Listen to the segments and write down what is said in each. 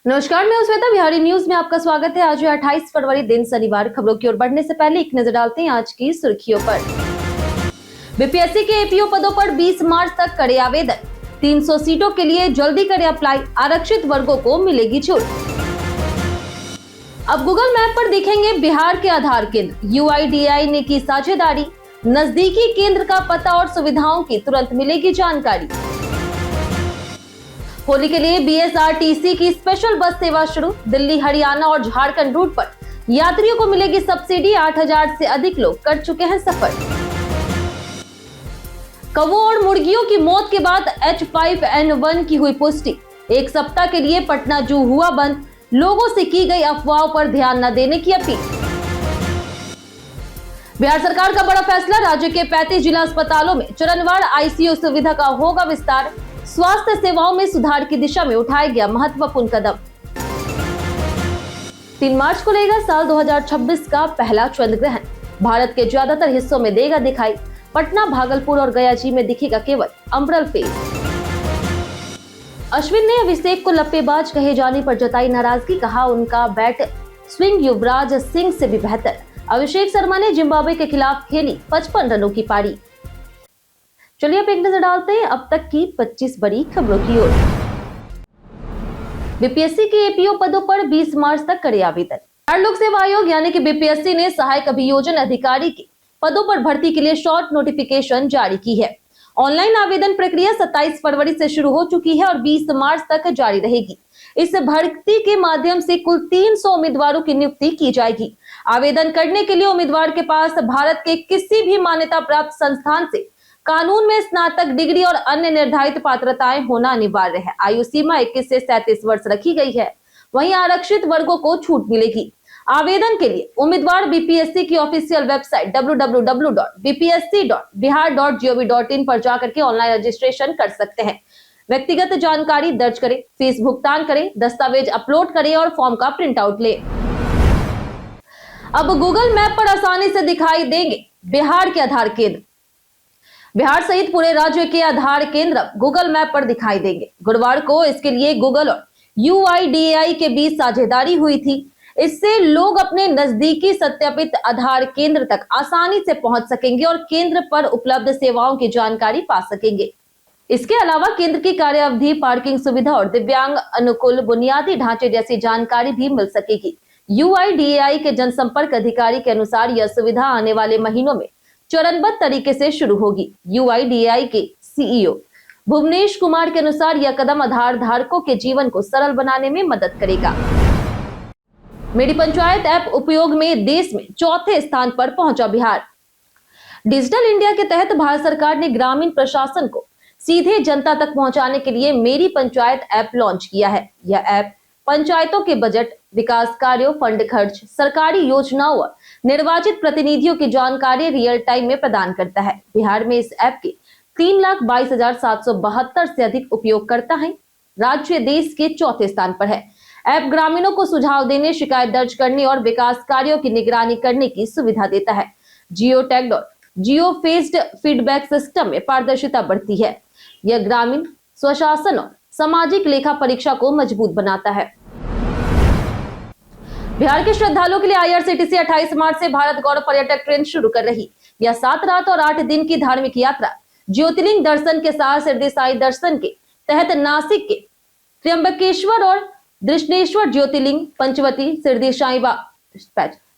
नमस्कार, मैं श्वेता। बिहारी न्यूज में आपका स्वागत है। आज है 28 फरवरी, दिन शनिवार। खबरों की ओर बढ़ने से पहले एक नजर डालते हैं आज की सुर्खियों पर। बीपीएससी के एपीओ पदों पर 20 मार्च तक करे आवेदन। 300 सीटों के लिए जल्दी करें अप्लाई। आरक्षित वर्गों को मिलेगी छूट। अब गूगल मैप पर दिखेंगे बिहार के आधार केंद्र। यूआईडीएआई ने की साझेदारी। नजदीकी केंद्र का पता और सुविधाओं की तुरंत मिलेगी जानकारी। होली के लिए बीएसआरटीसी की स्पेशल बस सेवा शुरू। दिल्ली, हरियाणा और झारखंड रूट पर यात्रियों को मिलेगी सब्सिडी। 8000 से अधिक लोग कर चुके हैं सफर। कौवों और मुर्गियों की मौत के बाद H5N1 की हुई पुष्टि। एक सप्ताह के लिए पटना जू हुआ बंद। लोगों से की गई अफवाहों पर ध्यान न देने की अपील। बिहार सरकार का बड़ा फैसला। राज्य के 35 जिला अस्पतालों में चरणवार आईसीयू सुविधा का होगा विस्तार। स्वास्थ्य सेवाओं में सुधार की दिशा में उठाया गया महत्वपूर्ण कदम। 3 मार्च को लेगा साल 2026 का पहला चंद्र ग्रहण। भारत के ज्यादातर हिस्सों में देगा दिखाई। पटना, भागलपुर और गया जी में दिखेगा केवल अम्ब्रल फेज। अश्विन ने अभिषेक को लप्पेबाज कहे जाने पर जताई नाराजगी। कहा उनका बैट स्विंग युवराज सिंह से भी बेहतर। अभिषेक शर्मा ने जिम्बाब्वे के खिलाफ खेली 55 रनों की पारी। चलिए अब एक नजर डालते हैं अब तक की 25 बड़ी खबरों की ओर। बीपीएससी के एपीओ पदों पर 20 मार्च तक करे आवेदन। बिहार लोक सेवा आयोग यानी कि बीपीएससी ने सहायक अभियोजन अधिकारी के पदों पर भर्ती के लिए शॉर्ट नोटिफिकेशन जारी की है। ऑनलाइन आवेदन प्रक्रिया 27 फरवरी से शुरू हो चुकी है और 20 मार्च तक जारी रहेगी। इस भर्ती के माध्यम से कुल 300 उम्मीदवारों की नियुक्ति की जाएगी। आवेदन करने के लिए उम्मीदवार के पास भारत के किसी भी मान्यता प्राप्त संस्थान से कानून में स्नातक डिग्री और अन्य निर्धारित पात्रताएं होना अनिवार्य है। आयु सीमा 21 से 37 वर्ष रखी गई है। वहीं आरक्षित वर्गों को छूट मिलेगी। आवेदन के लिए उम्मीदवार बीपीएससी की ऑफिशियल वेबसाइट www.bpsc.bihar.gov.in पर जाकर के ऑनलाइन रजिस्ट्रेशन कर सकते हैं। व्यक्तिगत जानकारी दर्ज करें, फीस भुगतान करें, दस्तावेज अपलोड करें और फॉर्म का प्रिंट आउट लें। अब गूगल मैप पर आसानी से दिखाई देंगे बिहार के आधार केंद्र। बिहार सहित पूरे राज्य के आधार केंद्र गूगल मैप पर दिखाई देंगे। गुरुवार को इसके लिए गूगल और यूआईडीएआई के बीच साझेदारी हुई थी। इससे लोग अपने नजदीकी सत्यापित आधार केंद्र तक आसानी से पहुंच सकेंगे और केंद्र पर उपलब्ध सेवाओं की जानकारी पा सकेंगे। इसके अलावा केंद्र की कार्यावधि, पार्किंग सुविधा और दिव्यांग अनुकूल बुनियादी ढांचे जैसी जानकारी भी मिल सकेगी। यूआईडीएआई के जनसंपर्क अधिकारी के अनुसार यह सुविधा आने वाले महीनों में चरणबद्ध तरीके से शुरू होगी। यूआईडीएआई के सीईओ भुवनेश कुमार के अनुसार यह कदम आधार धारकों के जीवन को सरल बनाने में मदद करेगा। मेरी पंचायत ऐप उपयोग में देश में चौथे स्थान पर पहुंचा बिहार। डिजिटल इंडिया के तहत भारत सरकार ने ग्रामीण प्रशासन को सीधे जनता तक पहुंचाने के लिए मेरी पंचायत ऐप लॉन्च किया है। यह ऐप पंचायतों के बजट, विकास कार्यों, फंड खर्च, सरकारी योजनाओं और निर्वाचित प्रतिनिधियों की जानकारी रियल टाइम में प्रदान करता है। बिहार में इस ऐप के 3,22,772 से अधिक उपयोगकर्ता हैं। राज्य देश के चौथे स्थान पर है। ऐप ग्रामीणों को सुझाव देने, शिकायत दर्ज करने और विकास कार्यों की निगरानी करने की सुविधा देता है। जियो टैग्ड और जियो फेस्ड फीडबैक सिस्टम में पारदर्शिता बढ़ती है। यह ग्रामीण स्वशासन और सामाजिक लेखा परीक्षा को मजबूत बनाता है। बिहार के श्रद्धालुओं के लिए आईआरसीटीसी 28 मार्च से भारत गौरव पर्यटक ट्रेन शुरू कर रही। यह 7 रात और 8 दिन की धार्मिक यात्रा ज्योतिर्लिंग दर्शन के साथ शिरडी साई दर्शन के तहत नासिक के त्र्यंबकेश्वर और दृष्णेश्वर ज्योतिर्लिंग, पंचवटी,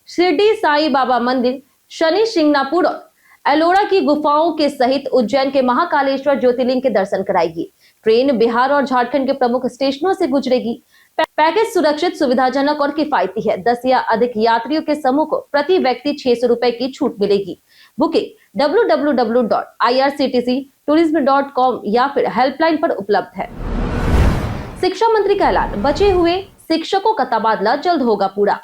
शिरडी साई बाबा मंदिर, शनि शिंगणापुर और एलोरा की गुफाओं के सहित उज्जैन के महाकालेश्वर ज्योतिर्लिंग के दर्शन कराएगी। ट्रेन बिहार और झारखंड के प्रमुख स्टेशनों से गुजरेगी। पैकेज सुरक्षित, सुविधाजनक और किफायती है। 10 या अधिक यात्रियों के समूह को प्रति व्यक्ति 600 रुपए की छूट मिलेगी। बुकिंग www.irctctourism.com या फिर हेल्पलाइन पर उपलब्ध है। शिक्षा मंत्री का ऐलान। बचे हुए शिक्षकों का तबादला जल्द होगा पूरा।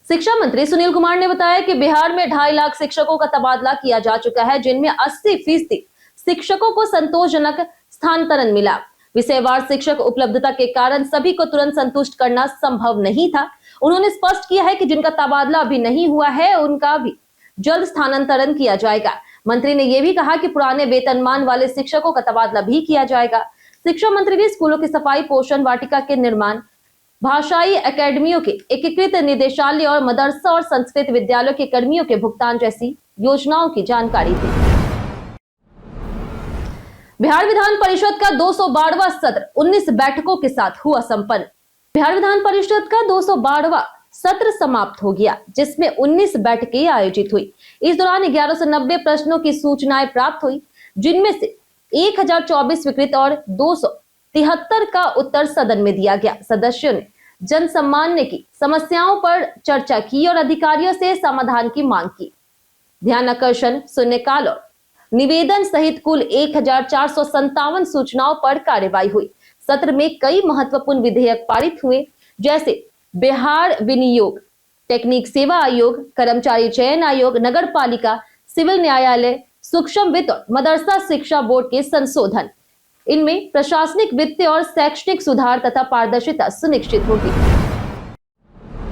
शिक्षा मंत्री सुनील कुमार ने बताया कि बिहार में 2.5 लाख शिक्षकों का तबादला किया जा चुका है, जिनमें 80% शिक्षकों को संतोषजनक स्थानांतरण मिला। विषयवार शिक्षक उपलब्धता के कारण सभी को तुरंत संतुष्ट करना संभव नहीं था। उन्होंने स्पष्ट किया है कि जिनका तबादला अभी नहीं हुआ है उनका भी जल्द स्थानांतरण किया जाएगा। मंत्री ने यह भी कहा कि पुराने वेतनमान वाले शिक्षकों का तबादला भी किया जाएगा। शिक्षा मंत्री ने स्कूलों की सफाई, पोषण वाटिका के निर्माण, भाषाई एकेडमियों के एकीकृत निदेशालय और मदरसा और संस्कृत विद्यालयों के कर्मियों के भुगतान जैसी योजनाओं की जानकारी दी। बिहार विधान परिषद का 212वां सत्र 19 बैठकों के साथ हुआ संपन्न। बिहार विधान परिषद का 212वां सत्र समाप्त हो गया, जिसमें 19 बैठकें आयोजित हुई। इस दौरान 1190 प्रश्नों की सूचनाएं प्राप्त हुई, जिनमें से 1024 स्वीकृत और 273 का उत्तर सदन में दिया गया। सदस्यों ने जन सामान्य की समस्याओं पर चर्चा की और अधिकारियों से समाधान की मांग की। ध्यान आकर्षण, शून्यकाल और निवेदन सहित कुल 1457 सूचनाओं पर कार्यवाही हुई। सत्र में कई महत्वपूर्ण विधेयक पारित हुए, जैसे बिहार विनियोग टेक्निक सेवा आयोग, कर्मचारी चयन आयोग, नगर पालिका, सिविल न्यायालय, सूक्ष्म वित्त और मदरसा शिक्षा बोर्ड के संशोधन। इनमें प्रशासनिक, वित्तीय और शैक्षणिक सुधार तथा पारदर्शिता सुनिश्चित होगी।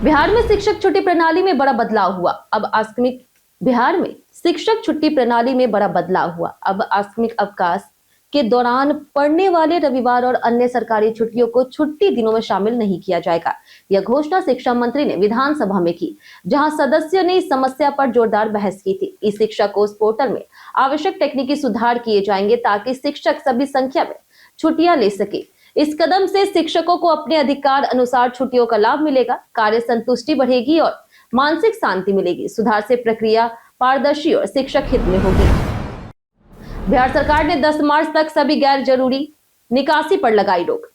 बिहार में शिक्षक छुट्टी प्रणाली में बड़ा बदलाव हुआ। अब आकस्मिक बिहार में शिक्षक छुट्टी प्रणाली में बड़ा बदलाव हुआ। अब आकस्मिक अवकाश के दौरान पड़ने वाले रविवार और अन्य सरकारी छुट्टियों को छुट्टी दिनों में शामिल नहीं किया जाएगा। यह घोषणा शिक्षा मंत्री ने विधानसभा में की, जहां सदस्यों ने इस समस्या पर जोरदार बहस की थी। इस शिक्षा कोष पोर्टल में आवश्यक तकनीकी सुधार किए जाएंगे ताकि शिक्षक सभी संख्या में छुट्टियां ले सके। इस कदम से शिक्षकों को अपने अधिकार अनुसार छुट्टियों का लाभ मिलेगा, कार्य संतुष्टि बढ़ेगी और मानसिक शांति मिलेगी। सुधार से प्रक्रिया पारदर्शी और शिक्षक हित में होगी। बिहार सरकार ने 10 मार्च तक सभी गैर जरूरी निकासी पर लगाई रोक।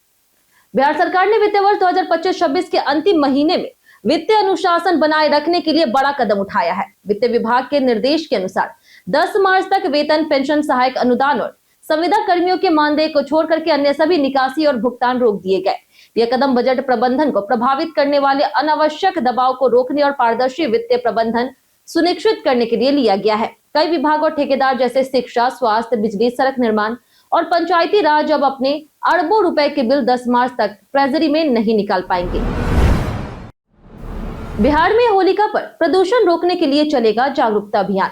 बिहार सरकार ने वित्तीय वर्ष 2025-26 के अंतिम महीने में वित्तीय अनुशासन बनाए रखने के लिए बड़ा कदम उठाया है। वित्त विभाग के निर्देश के अनुसार 10 मार्च तक वेतन, पेंशन, सहायक अनुदान और संविदा कर्मियों के मानदेय को छोड़ करके अन्य सभी निकासी और भुगतान रोक दिए गए। यह कदम बजट प्रबंधन को प्रभावित करने वाले अनावश्यक दबाव को रोकने और पारदर्शी वित्तीय प्रबंधन सुनिश्चित करने के लिए लिया गया है। कई विभाग और ठेकेदार जैसे शिक्षा, स्वास्थ्य, बिजली, सड़क निर्माण और पंचायती राज अब अपने अरबों रुपए के बिल 10 मार्च तक ट्रेजरी में नहीं निकाल पाएंगे। बिहार में होलिका पर प्रदूषण रोकने के लिए चलेगा जागरूकता अभियान।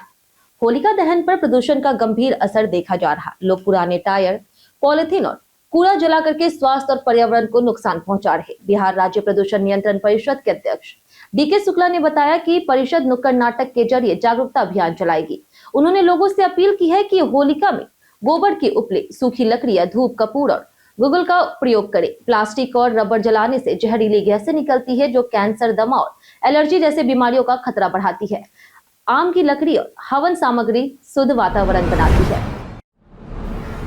होलिका दहन पर प्रदूषण का गंभीर असर देखा जा रहा। लोग पुराने टायर, पॉलिथीन और कूड़ा जला करके स्वास्थ्य और पर्यावरण को नुकसान पहुंचा रहे। बिहार राज्य प्रदूषण नियंत्रण परिषद के अध्यक्ष डीके शुक्ला ने बताया कि परिषद नुक्कड़ नाटक के जरिए जागरूकता अभियान चलाएगी। उन्होंने लोगों से अपील की है कि होलिका में गोबर के उपले, सूखी लकड़ियां, धूप, कपूर और गुग्गुल का प्रयोग करें। प्लास्टिक और रबर जलाने से जहरीली गैसें निकलती है, जो कैंसर, दमा और एलर्जी जैसे बीमारियों का खतरा बढ़ाती है। आम की लकड़ी और हवन सामग्री शुद्ध वातावरण बनाती है।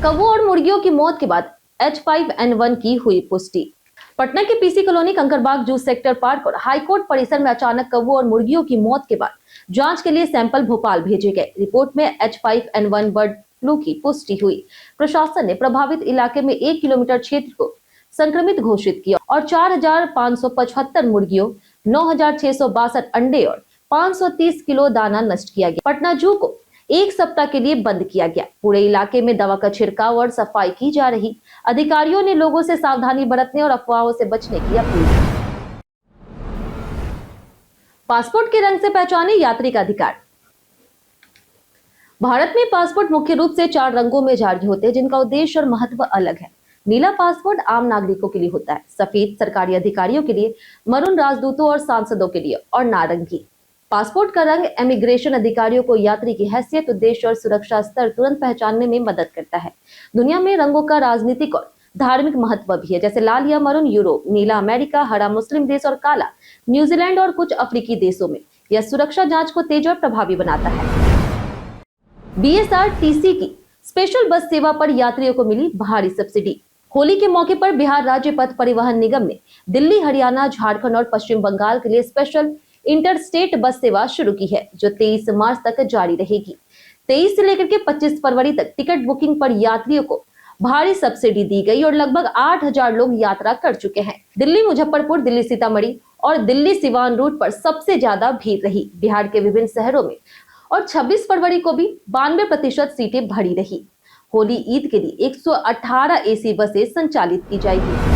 कौवों और मुर्गियों की मौत के बाद H5N1 की हुई पुष्टि। पटना के PC colony, Kankarbagh, juice sector park और हाईकोर्ट परिसर में अचानक कौवों और मुर्गियों की मौत के बाद जांच के लिए सैंपल भोपाल भेजे गए। रिपोर्ट में H5N1 बर्ड फ्लू की पुष्टि हुई। प्रशासन ने प्रभावित इलाके में 1 किलोमीटर क्षेत्र को संक्रमित घोषित किया और 4,575 मुर्गियों, 9,662 अंडे और 530 किलो दाना नष्ट किया गया। पटना जू को 1 सप्ताह के लिए बंद किया गया। पूरे इलाके में दवा का छिड़काव और सफाई की जा रही। अधिकारियों ने लोगों से सावधानी बरतने और अफवाहों से बचने की अपील की। पासपोर्ट के रंग से पहचाने यात्री का अधिकार। भारत में पासपोर्ट मुख्य रूप से 4 रंगों में जारी होते हैं, जिनका उद्देश्य और महत्व अलग है। नीला पासपोर्ट आम नागरिकों के लिए होता है, सफेद सरकारी अधिकारियों के लिए, मरून राजदूतों और सांसदों के लिए और नारंगी। पासपोर्ट का रंग इमिग्रेशन अधिकारियों को यात्री की हैसियत, उद्देश्य और सुरक्षा स्तर तुरंत पहचानने में मदद करता है। दुनिया में रंगों का राजनीतिक और धार्मिक महत्व भी है, जैसे लाल या मरून यूरोप, नीला अमेरिका, हरा मुस्लिम देश और काला न्यूजीलैंड और कुछ अफ्रीकी देशों में। यह सुरक्षा जांच को तेज और प्रभावी बनाता है। बीएसआरटीसी की स्पेशल बस सेवा पर यात्रियों को मिली भारी सब्सिडी। होली के मौके पर बिहार राज्य पथ परिवहन निगम ने दिल्ली, हरियाणा, झारखंड और पश्चिम बंगाल के लिए स्पेशल इंटरस्टेट बस सेवा शुरू की है, जो 23 मार्च तक जारी रहेगी। 23 से लेकर के 25 फरवरी तक टिकट बुकिंग पर यात्रियों को भारी सब्सिडी दी गई और लगभग 8,000 लोग यात्रा कर चुके हैं। दिल्ली मुजफ्फरपुर, दिल्ली सीतामढ़ी और दिल्ली सिवान रूट पर सबसे ज्यादा भीड़ रही। बिहार के विभिन्न शहरों में और 26 फरवरी को भी 92% सीटें भरी रही। होली ईद के लिए 118 एसी बसें संचालित की जाएगी।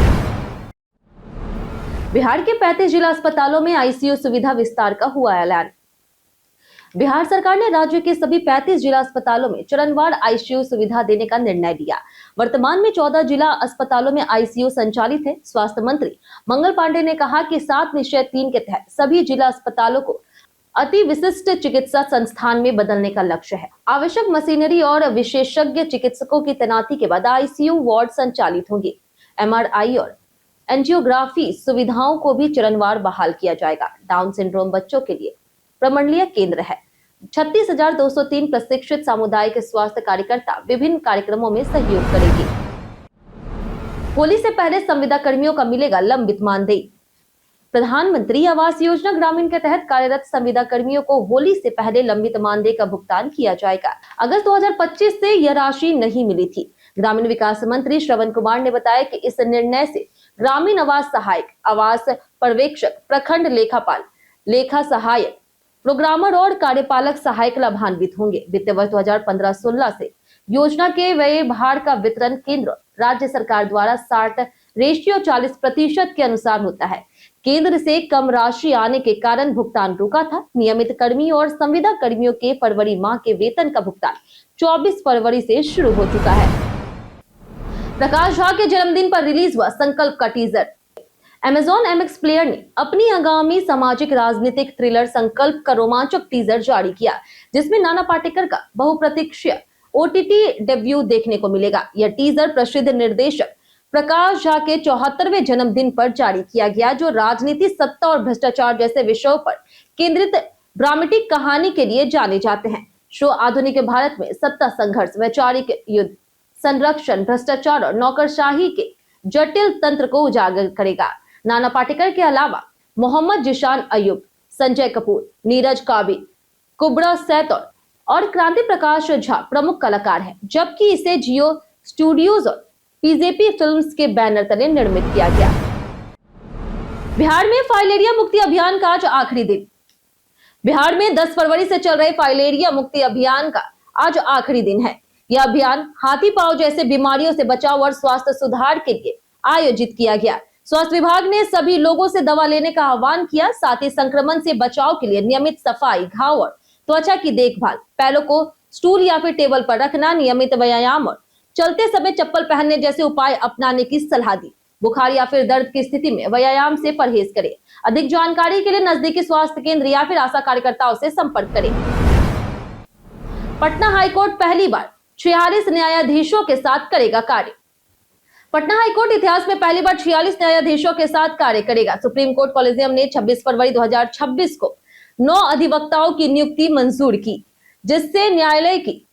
बिहार के 35 जिला अस्पतालों में आईसीयू सुविधा विस्तार का हुआ ऐलान। बिहार सरकार ने राज्य के सभी 35 जिला अस्पतालों में चरणवार आईसीयू सुविधा देने का निर्णय लिया। वर्तमान में 14 जिला अस्पतालों में आईसीयू संचालित है। स्वास्थ्य मंत्री मंगल पांडे ने कहा कि 7 निश्चय 3 के तहत सभी जिला अस्पतालों को अति विशिष्ट चिकित्सा संस्थान में बदलने का लक्ष्य है। आवश्यक मशीनरी और विशेषज्ञ चिकित्सकों की तैनाती के बाद आईसीयू वार्ड संचालित होंगे। एमआरआई और एंजियोग्राफी सुविधाओं को भी चरणवार बहाल किया जाएगा। डाउन सिंड्रोम बच्चों के लिए प्रमंडलीय केंद्र है। 36,203 प्रशिक्षित सामुदायिक स्वास्थ्य कार्यकर्ता विभिन्न कार्यक्रमों में सहयोग करेंगे। होली से पहले संविदा कर्मियों का मिलेगा लंबित मानदेय। प्रधानमंत्री आवास योजना ग्रामीण के तहत कार्यरत संविदा कर्मियों को होली से पहले लंबित मानदेय का भुगतान किया जाएगा। अगस्त 2025 से यह राशि नहीं मिली थी। ग्रामीण विकास मंत्री श्रवण कुमार ने बताया कि इस निर्णय से ग्रामीण आवास सहायक, आवास पर्यवेक्षक, प्रखंड लेखापाल, लेखा सहायक, प्रोग्रामर और कार्यपालक सहायक लाभान्वित होंगे। वित्त वर्ष 2015-16 से योजना के व्यय भार का वितरण केंद्र राज्य सरकार द्वारा 60:40% के अनुसार होता है। केंद्र से कम राशि आने के कारण भुगतान रुका था। नियमित कर्मी और संविदा कर्मियों के फरवरी माह के वेतन का भुगतान 24 फरवरी से शुरू हो चुका है। प्रकाश झा के जन्मदिन पर रिलीज हुआ संकल्प का टीजर। Amazon MX प्लेयर ने अपनी आगामी सामाजिक राजनीतिक थ्रिलर संकल्प का रोमांचक टीजर जारी किया, जिसमें नाना पाटेकर का बहुप्रतीक्षित ओटीटी डेब्यू देखने को मिलेगा। यह टीजर प्रसिद्ध निर्देशक प्रकाश झा के 74वें जन्मदिन पर जारी किया गया, जो राजनीति, सत्ता और भ्रष्टाचार जैसे विषयों पर केंद्रित ड्रामेटिक कहानी के लिए जाने जाते हैं। शो आधुनिक भारत में सत्ता संघर्ष, वैचारिक युद्ध, संरक्षण, भ्रष्टाचार और नौकरशाही के जटिल तंत्र को उजागर करेगा। नाना पाटेकर के अलावा मोहम्मद जिशान अयूब, संजय कपूर, नीरज काबी, कुबरा सैतौर और क्रांति प्रकाश झा प्रमुख कलाकार हैं, जबकि इसे जियो स्टूडियोज और पीजेपी फिल्म्स के बैनर तले निर्मित किया गया। बिहार में फाइलेरिया मुक्ति अभियान का आज आखिरी दिन। बिहार में 10 फरवरी से चल रहे फाइलेरिया मुक्ति अभियान का आज आखिरी दिन है। यह अभियान हाथी पांव जैसे बीमारियों से बचाव और स्वास्थ्य सुधार के लिए आयोजित किया गया। स्वास्थ्य विभाग ने सभी लोगों से दवा लेने का आह्वान किया। साथ ही संक्रमण से बचाव के लिए नियमित सफाई, घाव और त्वचा की देखभाल, पैरों को स्टूल या फिर टेबल पर रखना, नियमित व्यायाम और चलते समय चप्पल पहनने जैसे उपाय अपनाने की सलाह दी। बुखार या फिर दर्द की स्थिति में व्यायाम से परहेज करें। अधिक जानकारी के लिए नजदीकी स्वास्थ्य केंद्र या फिर आशा कार्यकर्ताओं से संपर्क करें। पटना हाईकोर्ट पहली बार 46 न्यायाधीशों के साथ करेगा कार्य। पटना हाईकोर्ट इतिहास में पहली बार 46 न्यायाधीशों के साथ कार्य करेगा। सुप्रीम कोर्ट कॉलेजियम ने 26 फरवरी 2026 को 9 अधिवक्ताओं की नियुक्ति मंजूर की, जिससे न्यायालय की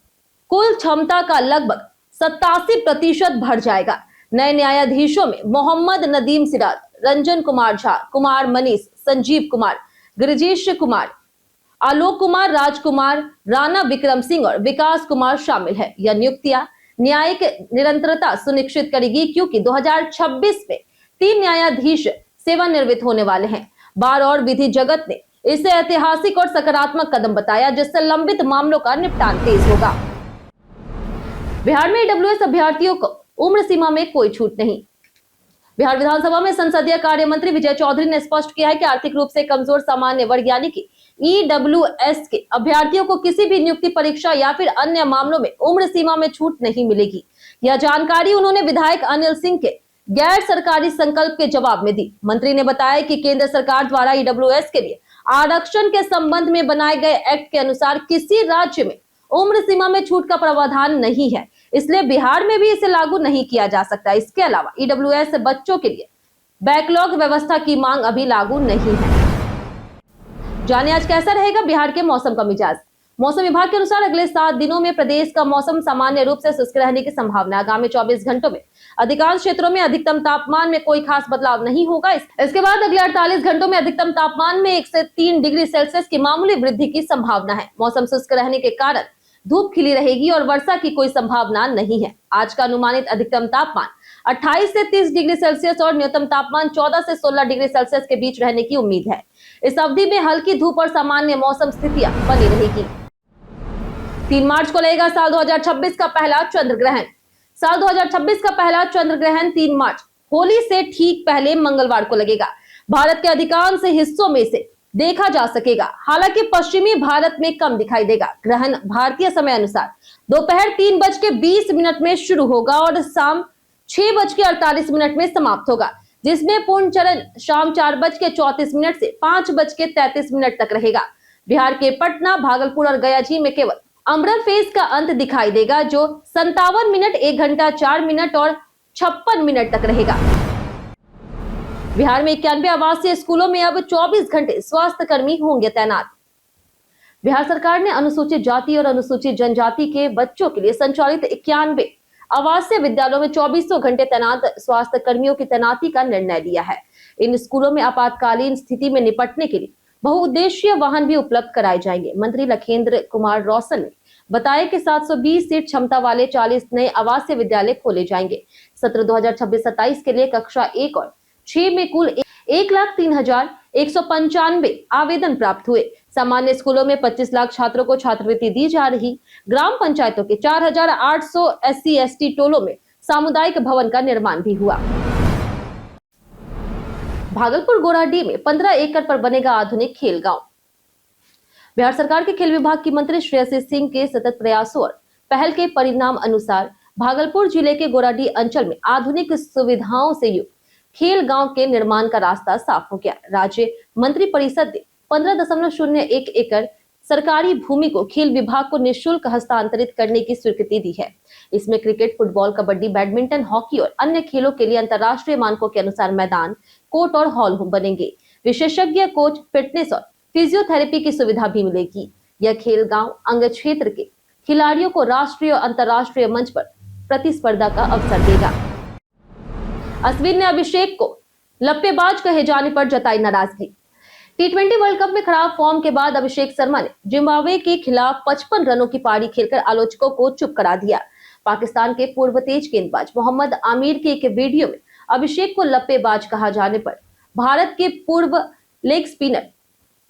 कुल क्षमता का लगभग 87% बढ़ जाएगा। नए न्यायाधीशों में मोहम्मद नदीम सिराज, रंजन कुमार झा, कुमार मनीष, संजीव कुमार, गिरिजेश कुमार, आलोक कुमार, राजकुमार, राणा विक्रम सिंह और विकास कुमार शामिल है। यह नियुक्तियां न्यायिक निरंतरता सुनिश्चित करेगी, क्योंकि 2026 में 3 न्यायाधीश सेवानिवृत्त होने वाले हैं। बार और विधि जगत ने इसे ऐतिहासिक और सकारात्मक कदम बताया, जिससे लंबित मामलों का निपटान तेज होगा। बिहार में ईडब्ल्यूएस अभ्यर्थियों को उम्र सीमा में कोई छूट नहीं। बिहार विधानसभा में संसदीय कार्य मंत्री विजय चौधरी ने स्पष्ट किया है कि आर्थिक रूप से कमजोर सामान्य वर्ग यानी कि ईडब्ल्यूएस के अभ्यर्थियों को किसी भी नियुक्ति परीक्षा या फिर अन्य मामलों में उम्र सीमा में छूट नहीं मिलेगी। यह जानकारी उन्होंने विधायक अनिल सिंह के गैर सरकारी संकल्प के जवाब में दी। मंत्री ने बताया कि केंद्र सरकार द्वारा ईडब्ल्यूएस के लिए आरक्षण के संबंध में बनाए गए एक्ट के अनुसार किसी राज्य में उम्र सीमा में छूट का प्रावधान नहीं है, इसलिए बिहार में भी इसे लागू नहीं किया जा सकता। इसके अलावा ईडब्ल्यूएस बच्चों के लिए बैकलॉग व्यवस्था की मांग अभी लागू नहीं है। जाने आज कैसा रहेगा बिहार के मौसम का मिजाज। मौसम विभाग के अनुसार अगले 7 दिनों में प्रदेश का मौसम सामान्य रूप से शुष्क रहने की संभावना। आगामी 24 घंटों में अधिकांश क्षेत्रों में अधिकतम तापमान में कोई खास बदलाव नहीं होगा। इसके बाद अगले 48 घंटों में अधिकतम तापमान में 1 से 3 डिग्री सेल्सियस की मामूली वृद्धि की संभावना है। मौसम शुष्क रहने के कारण धूप खिली रहेगी और वर्षा की कोई संभावना नहीं है। आज का अनुमानित अधिकतम तापमान 28 से 30 डिग्री सेल्सियस और न्यूनतम तापमान 14 से 16 डिग्री सेल्सियस के बीच रहने की उम्मीद है। इस अवधि में हल्की धूप और सामान्य मौसम स्थितियां बनी रहेगी। 3 मार्च को लगेगा साल 2026 का पहला चंद्र ग्रहण। साल 2026 का पहला चंद्र ग्रहण 3 मार्च होली से ठीक पहले मंगलवार को लगेगा। भारत के अधिकांश हिस्सों में से देखा जा सकेगा। हालांकि पश्चिमी भारत में कम दिखाई देगा। ग्रहण भारतीय समय अनुसार दोपहर 3:20 में शुरू होगा और शाम 6:48 में समाप्त होगा, जिसमें पूर्ण चरण शाम 4:34 से 5:33 तक रहेगा। बिहार के पटना, भागलपुर और गया जी में केवल अमृत फेज का अंत दिखाई देगा, जो 57 मिनट, 1 घंटा 4 मिनट और 56 मिनट तक रहेगा। बिहार में 91 आवासीय स्कूलों में अब 24 घंटे स्वास्थ्य कर्मी होंगे तैनात। बिहार सरकार ने अनुसूचित जाति और अनुसूचित जनजाति के बच्चों के लिए संचालित 91 आवासीय विद्यालयों में 2400 घंटे तैनात स्वास्थ्य कर्मियों की तैनाती का निर्णय लिया है। इन स्कूलों में आपातकालीन स्थिति में निपटने के लिए बहुउद्देशीय वाहन भी उपलब्ध कराए जाएंगे। मंत्री लखेंद्र कुमार रौशन ने बताया कि 720 सीट क्षमता वाले 40 नए आवासीय विद्यालय खोले जाएंगे। सत्र 2026-27 के लिए कक्षा 1 और 6 में कुल 1,03,195 आवेदन प्राप्त हुए। सामान्य स्कूलों में 25 लाख छात्रों को छात्रवृत्ति दी जा रही। ग्राम पंचायतों के 4,800 SC/ST टोलों में सामुदायिक भवन का निर्माण भी हुआ। भागलपुर गोराडीह में 15 एकड़ पर बनेगा आधुनिक खेल गांव। बिहार सरकार के खेल विभाग की मंत्री श्रेयसी सिंह के सतत प्रयासों और पहल के परिणाम अनुसार भागलपुर जिले के गोराडीह अंचल में आधुनिक सुविधाओं से युक्त खेल गांव के निर्माण का रास्ता साफ हो गया। राज्य मंत्री परिषद ने 15.01 एकड़ सरकारी भूमि को खेल विभाग को निःशुल्क हस्तांतरित करने की स्वीकृति दी है। इसमें cricket, football, kabaddi, badminton, hockey और अन्य खेलों के लिए अंतर्राष्ट्रीय मानकों के अनुसार मैदान, कोर्ट और हॉल बनेंगे। विशेषज्ञ कोच, फिटनेस और फिजियोथेरेपी की सुविधा भी मिलेगी। यह खेल गांव अंग क्षेत्र के खिलाड़ियों को राष्ट्रीय और अंतर्राष्ट्रीय मंच पर प्रतिस्पर्धा का अवसर देगा। अश्विन ने अभिषेक को लप्पेबाज कहे जाने पर जताई नाराजगी। T20 वर्ल्ड कप में खराब फॉर्म के बाद अभिषेक शर्मा ने जिम्बाब्वे के खिलाफ 55 रनों की पारी खेलकर आलोचकों को चुप करा दिया। पाकिस्तान के पूर्व तेज गेंदबाज मोहम्मद आमिर के एक वीडियो में अभिषेक को लप्पेबाज कहा जाने पर भारत के पूर्व लेग स्पिनर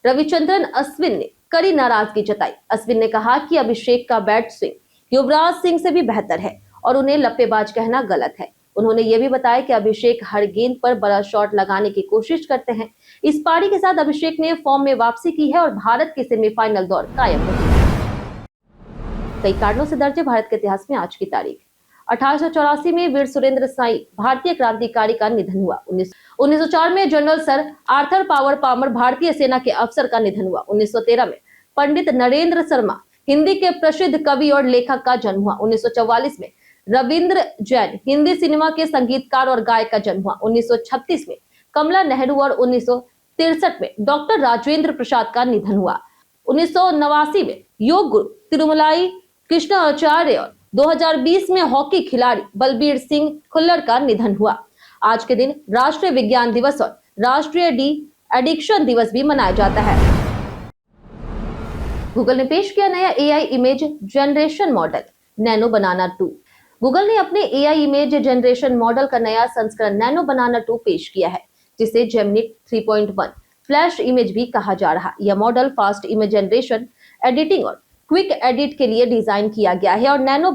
रविचंद्रन अश्विन ने कड़ी नाराजगी जताई। अश्विन ने कहा कि अभिषेक का बैट स्विंग युवराज सिंह से भी बेहतर है और उन्हें लप्पेबाज कहना गलत है। उन्होंने ये भी बताया कि अभिषेक हर गेंद पर बड़ा शॉट लगाने की कोशिश करते हैं। इस पारी के साथ अभिषेक ने फॉर्म में वापसी की है और भारत के सेमीफाइनल दौर कायम रही। कई कारणों से दर्ज है भारत के इतिहास में आज की तारीख। 1884 में वीर सुरेंद्र साई भारतीय क्रांतिकारी का निधन हुआ। 1904 में general sir Arthur Power Palmer भारतीय सेना के अफसर का निधन हुआ। 1913 में पंडित नरेंद्र शर्मा हिंदी के प्रसिद्ध कवि और लेखक का जन्म हुआ। 1944 में रविंद्र जैन हिंदी सिनेमा के संगीतकार और गायक का जन्म हुआ। 1936 में कमला नेहरू और 1963 में डॉक्टर राजेंद्र प्रसाद का निधन हुआ। 1989 में योग गुरु तिरुमलाई कृष्णाचार्य और 2020 में हॉकी खिलाड़ी बलबीर सिंह खुल्लर का निधन हुआ। आज के दिन राष्ट्रीय विज्ञान दिवस और राष्ट्रीय डी एडिक्शन दिवस भी मनाया जाता है। गूगल ने पेश किया नया AI image generation model nano banana 2। Google ने अपने AI इमेज जनरेशन मॉडल का नया संस्करण नैनो बनाना 2 पेश किया है, जिसे जेमिनी 3.1 फ्लैश इमेज भी कहा जा रहा है। यह model fast image generation, editing और क्विक एडिट के लिए डिजाइन किया गया है और नैनो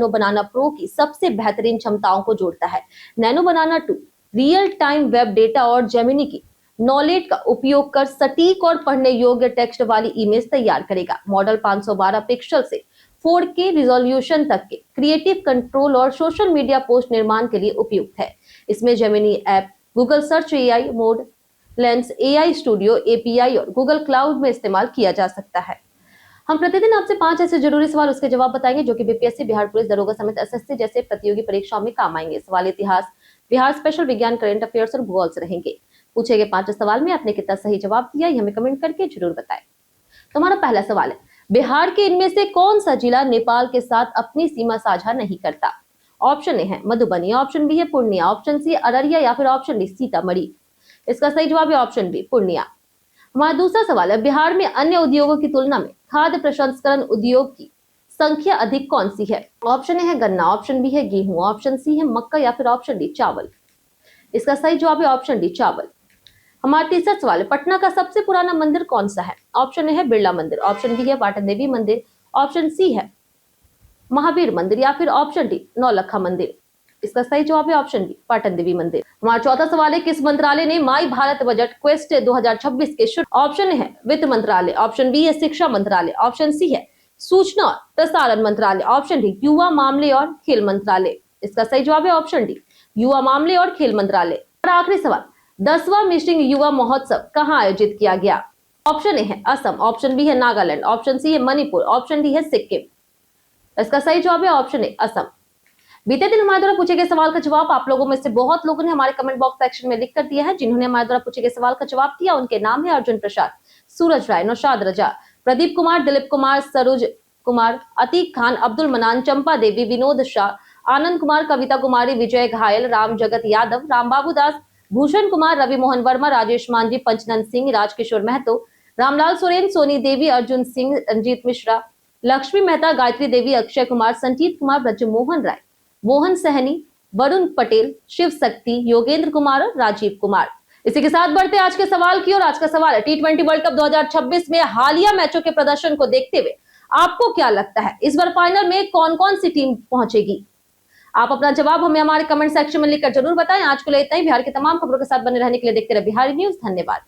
बनाना प्रो की सबसे बेहतरीन क्षमताओं को जोड़ता है। Nano banana 2 real time web data और जेमिनी की नॉलेज का उपयोग कर सटीक और पढ़ने योग्य टेक्स्ट वाली इमेज तैयार करेगा। मॉडल 512 पिक्सल से 4K रिजोल्यूशन तक के क्रिएटिव कंट्रोल और सोशल मीडिया पोस्ट निर्माण के लिए उपयुक्त है। इसमें Gemini app, Google search AI mode, lens AI studio API और गूगल क्लाउड में इस्तेमाल किया जा सकता है। हम प्रतिदिन आपसे 5 ऐसे जरूरी सवाल उसके जवाब बताएंगे जो कि BPSC, बिहार पुलिस दरोगा समेत SSC जैसे प्रतियोगी परीक्षाओं में काम आएंगे। सवाल इतिहास, बिहार स्पेशल, विज्ञान, करंट अफेयर्स और भूगोल से रहेंगे। पूछे गए 5 सवाल में आपने कितना सही जवाब दिया ये हमें कमेंट करके जरूर बताएं। तुम्हारा पहला सवाल है, बिहार के इनमें से कौन सा जिला नेपाल के साथ अपनी सीमा साझा नहीं करता? ऑप्शन ए है मधुबनी, ऑप्शन बी है पूर्णिया, ऑप्शन सी अररिया या फिर ऑप्शन डी सीतामढ़ी। इसका सही जवाब है ऑप्शन बी पूर्णिया। हमारा दूसरा सवाल है, बिहार में अन्य उद्योगों की तुलना में खाद्य प्रसंस्करण उद्योग की संख्या अधिक कौन सी है? ऑप्शन ए है गन्ना, ऑप्शन बी है गेहूं, ऑप्शन सी है मक्का या फिर ऑप्शन डी चावल। इसका सही जवाब है ऑप्शन डी चावल। हमारा तीसरा सवाल है, पटना का सबसे पुराना मंदिर कौन सा है? ऑप्शन ए है बिरला मंदिर, ऑप्शन बी है पाटन देवी मंदिर, ऑप्शन सी है महावीर मंदिर या फिर ऑप्शन डी नौलखा मंदिर। इसका सही जवाब है ऑप्शन बी, पाटन देवी मंदिर। हमारा चौथा सवाल है, किस मंत्रालय ने माई भारत बजट क्वेस्ट 2026 के शुरू? ऑप्शन है वित्त मंत्रालय, ऑप्शन बी है शिक्षा मंत्रालय, ऑप्शन सी है सूचना और प्रसारण मंत्रालय, ऑप्शन डी युवा मामले और खेल मंत्रालय। इसका सही जवाब है ऑप्शन डी, युवा मामले और खेल मंत्रालय। और आखिरी सवाल, 10वां मिशिंग युवा महोत्सव कहां आयोजित किया गया? ऑप्शन ए है असम, ऑप्शन बी है नागालैंड, ऑप्शन सी है मणिपुर, ऑप्शन डी है सिक्किम। इसका सही जवाब है ऑप्शन ए असम। बीते दिन हमारे द्वारा पूछे गए सवाल का जवाब आप लोगों में से बहुत लोगों ने हमारे कमेंट बॉक्स सेक्शन में लिख कर दिया है। जिन्होंने हमारे द्वारा पूछे गए सवाल का जवाब दिया उनके नाम है अर्जुन प्रसाद, सूरज राय, नौशाद रजा, प्रदीप कुमार, दिलीप कुमार, सरोज कुमार, अतीक खान, अब्दुल मनान, चंपा देवी, विनोद शाह, आनंद कुमार, कविता कुमारी, विजय घायल, राम जगत यादव, राम बाबू दास, भूषण कुमार, रवि मोहन वर्मा, राजेश मांझी, पंचनंद सिंह, राजकिशोर महतो, रामलाल सोरेन, सोनी देवी, अर्जुन सिंह, रंजीत मिश्रा, लक्ष्मी मेहता, गायत्री देवी, अक्षय कुमार, संजीत कुमार, ब्रजमोहन राय, मोहन सहनी, वरुण पटेल, शिव शक्ति, योगेंद्र कुमार और राजीव कुमार। इसी के साथ बढ़ते आज के सवाल की और आज का सवाल है, T20 वर्ल्ड कप 2026 में हालिया मैचों के प्रदर्शन को देखते हुए आपको क्या लगता है इस बार फाइनल में कौन कौन सी टीम पहुंचेगी? आप अपना जवाब हमें हमारे कमेंट सेक्शन में लिखकर जरूर बताएं। आज के लिए इतना ही। बिहार की तमाम खबरों के साथ बने रहने के लिए देखते रहिए बिहारी न्यूज। धन्यवाद।